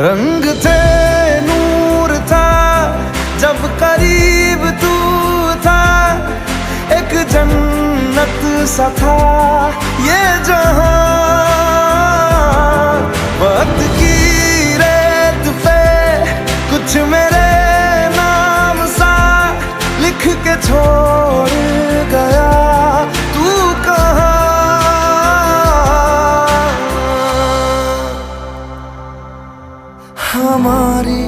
रंग थे, नूर था, जब करीब तू था, एक जन्नत सा था ये जहां। वक्त की रेत पे कुछ मेरे नाम सा लिख के छोड़ गया, तू कहाँ? हमारी